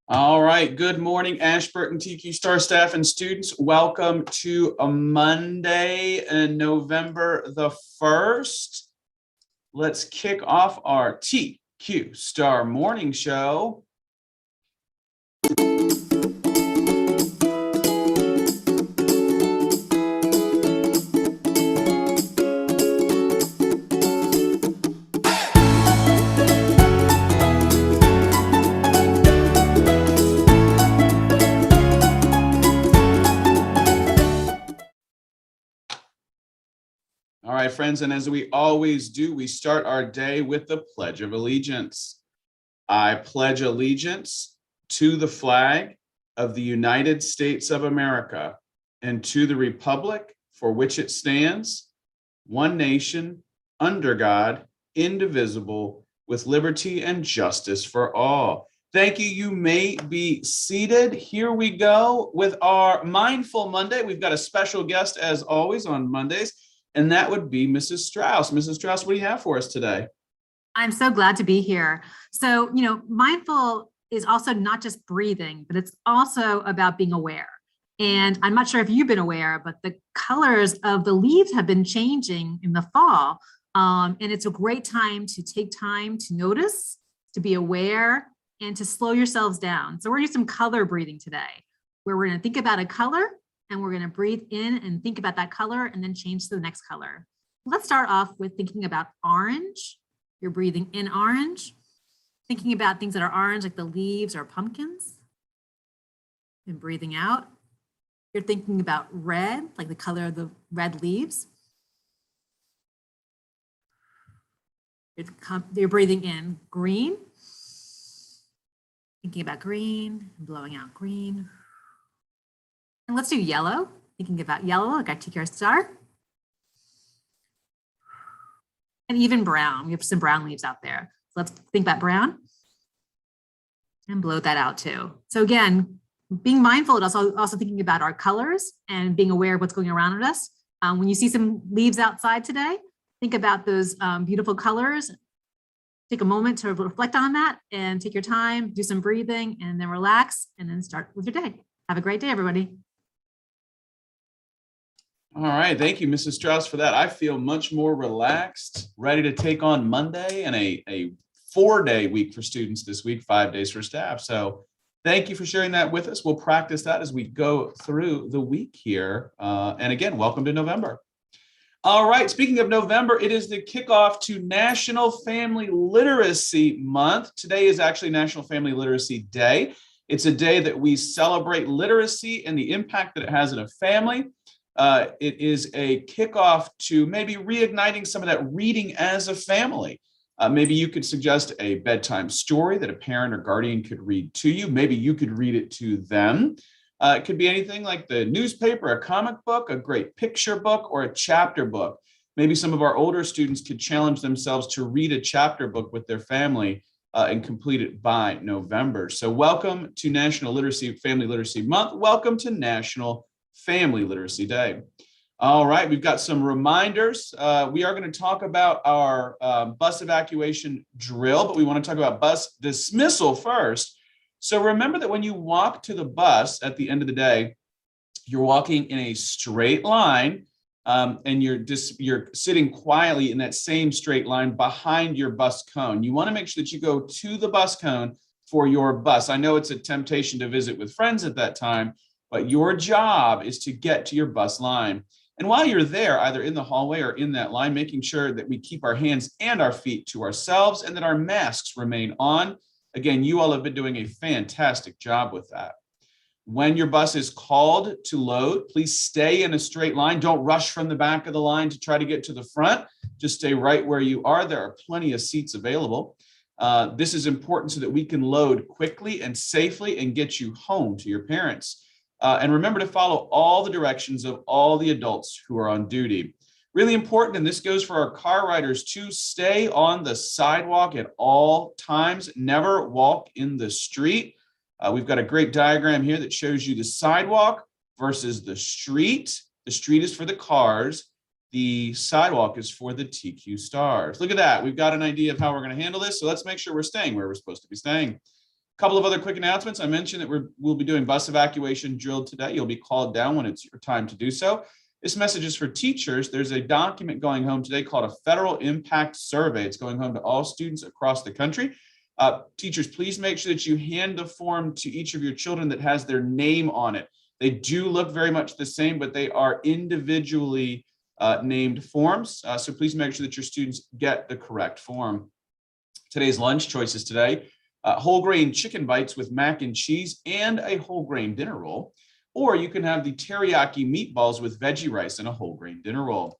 All right. Good morning, Ashburton TQ Star staff and students. Welcome to a Monday, November the 1st. Let's kick off our TQ Star Morning Show. All right, friends, and as we always do, we start our day with the Pledge of Allegiance. I pledge allegiance to the flag of the United States of America and to the republic for which it stands, one nation, under God, indivisible, with liberty and justice for all. Thank you. You may be seated. Here we go with our Mindful Monday. We've got a special guest, as always, on Mondays, and that would be Mrs. Strauss. Mrs. Strauss, what do you have for us today? I'm so glad to be here. So, mindful is also not just breathing, but it's also about being aware. And I'm not sure if you've been aware, but the colors of the leaves have been changing in the fall. And it's a great time to notice, to be aware, and to slow yourselves down. So we're gonna do some color breathing today, where we're gonna think about a color and we're gonna breathe in and think about that color and then change to the next color. Let's start off with thinking about orange. You're breathing in orange, thinking about things that are orange, like the leaves or pumpkins, and breathing out. You're thinking about red, like the color of the red leaves. You're breathing in green, thinking about green, and blowing out green. And let's do yellow, thinking about yellow, like our TQ star. And even brown. We have some brown leaves out there. So let's think about brown and blow that out too. So again, being mindful, and also thinking about our colors and being aware of what's going around us. When you see some leaves outside today, think about those beautiful colors. Take a moment to reflect on that and take your time, do some breathing, and then relax, and then start with your day. Have a great day, everybody. All right. Thank you, Mrs. Strauss, for that. I feel much more relaxed, ready to take on Monday and a 4-day week for students this week, 5 days for staff. So thank you for sharing that with us. We'll practice that as we go through the week here. And again, welcome to November. All right. Speaking of November, it is the kickoff to National Family Literacy Month. Today is actually National Family Literacy Day. It's a day that we celebrate literacy and the impact that it has in a family. It is a kickoff to maybe reigniting some of that reading as a family. Maybe you could suggest a bedtime story that a parent or guardian could read to you. Maybe you could read it to them. It could be anything like the newspaper, a comic book, a great picture book, or a chapter book. Maybe some of our older students could challenge themselves to read a chapter book with their family and complete it by November. So welcome to National Family Literacy Month. Welcome to National Family Literacy Day. All right, we've got some reminders. We are going to talk about our bus evacuation drill, but we want to talk about bus dismissal first. So remember that when you walk to the bus at the end of the day, you're walking in a straight line, and you're sitting quietly in that same straight line behind your bus cone. You want to make sure that you go to the bus cone for your bus. I know it's a temptation to visit with friends at that time, but your job is to get to your bus line. And while you're there, either in the hallway or in that line, making sure that we keep our hands and our feet to ourselves and that our masks remain on. Again, you all have been doing a fantastic job with that. When your bus is called to load, please stay in a straight line. Don't rush from the back of the line to try to get to the front. Just stay right where you are. There are plenty of seats available. This is important so that we can load quickly and safely and get you home to your parents. And remember to follow all the directions of all the adults who are on duty. Really important, and this goes for our car riders too, stay on the sidewalk at all times. Never walk in the street. We've got a great diagram here that shows you the sidewalk versus the street. The street is for the cars. The sidewalk is for the TQ stars. Look at that. We've got an idea of how we're going to handle this. So let's make sure we're staying where we're supposed to be staying. Couple of other quick announcements. I mentioned that we'll be doing bus evacuation drill today. You'll be called down when it's your time to do so. This message is for teachers. There's a document going home today called a Federal Impact Survey. It's going home to all students across the country. Teachers, please make sure that you hand the form to each of your children that has their name on it. They do look very much the same, but they are individually named forms. So please make sure that your students get the correct form. Today's lunch choices today, whole grain chicken bites with mac and cheese and a whole grain dinner roll. Or you can have the teriyaki meatballs with veggie rice and a whole grain dinner roll.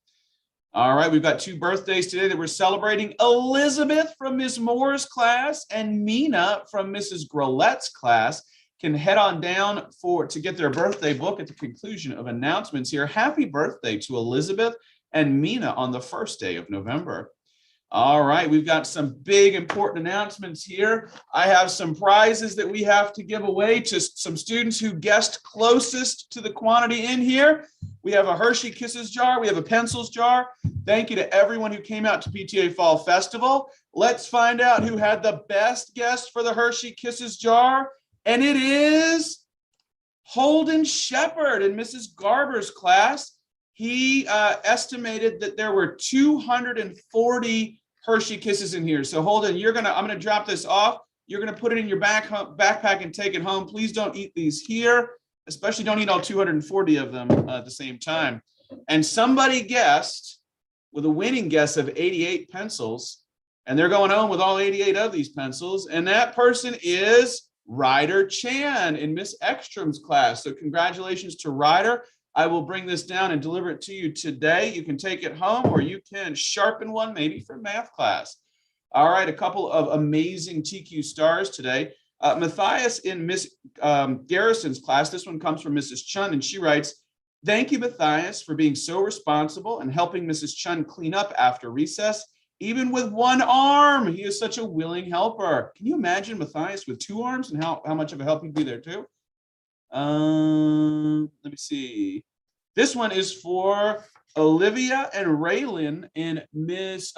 All right, we've got 2 birthdays today that we're celebrating. Elizabeth from Miss Moore's class and Mina from Mrs. Grolet's class can head on down to get their birthday book at the conclusion of announcements here. Happy birthday to Elizabeth and Mina on the first day of November. All right, we've got some big important announcements here. I have some prizes that we have to give away to some students who guessed closest to the quantity in here. We have a Hershey Kisses jar. We have a pencils jar. Thank you to everyone who came out to PTA Fall Festival. Let's find out who had the best guess for the Hershey Kisses jar. And it is Holden Shepard in Mrs. Garber's class. He estimated that there were 240 Hershey Kisses in here. So Holden, I'm gonna drop this off. You're gonna put it in your backpack and take it home. Please don't eat these here, especially don't eat all 240 of them at the same time. And somebody guessed with a winning guess of 88 pencils, and they're going home with all 88 of these pencils. And that person is Ryder Chan in Miss Ekstrom's class. So congratulations to Ryder. I will bring this down and deliver it to you today. You can take it home or you can sharpen one maybe for math class. All right, a couple of amazing TQ stars today. Matthias in Miss Garrison's class. This one comes from Mrs. Chun, and she writes, "Thank you, Matthias, for being so responsible and helping Mrs. Chun clean up after recess, even with one arm. He is such a willing helper." Can you imagine Matthias with 2 arms and how much of a help he'd be there too? Let me see. This one is for Olivia and Raylan in Miss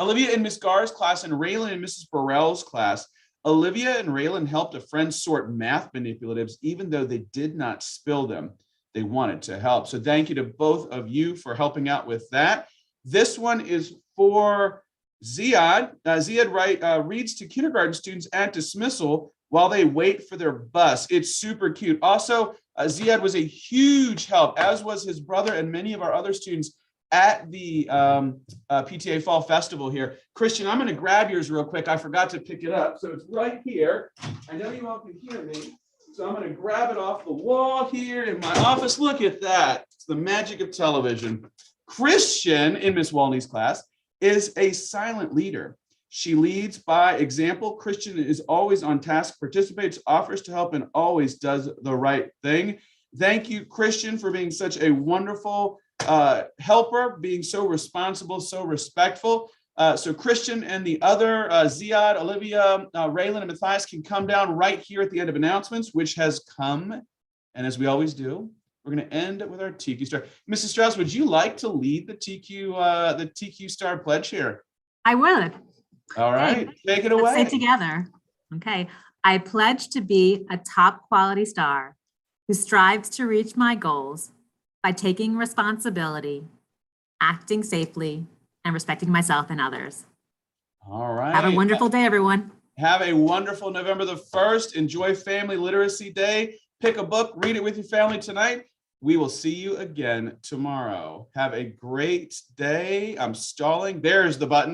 Gar's class and Raylan in Mrs. Burrell's class. Olivia and Raylan helped a friend sort math manipulatives, even though they did not spill them. They wanted to help. So thank you to both of you for helping out with that. This one is for Ziad. Ziad reads to kindergarten students at dismissal while they wait for their bus. It's super cute. Also, Ziad was a huge help, as was his brother and many of our other students at the PTA Fall Festival here. Christian, I'm going to grab yours real quick. I forgot to pick it up. So it's right here. I know you all can hear me. So I'm going to grab it off the wall here in my office. Look at that. It's the magic of television. Christian, in Miss Walney's class, is a silent leader. She leads by example. Christian is always on task, participates, offers to help, and always does the right thing. Thank you, Christian, for being such a wonderful helper, being so responsible, so respectful. So Christian and the other, Ziad, Olivia, Raylan, and Matthias can come down right here at the end of announcements, which has come. And as we always do, we're going to end with our TQ Star. Mrs. Strauss, would you like to lead the TQ Star pledge here? I would. All right, take it away. Let's say together. Okay. I pledge to be a top quality star who strives to reach my goals by taking responsibility, acting safely, and respecting myself and others. All right. Have a wonderful day, everyone. Have a wonderful November the 1st. Enjoy Family Literacy Day. Pick a book, read it with your family tonight. We will see you again tomorrow. Have a great day. I'm stalling. There's the button.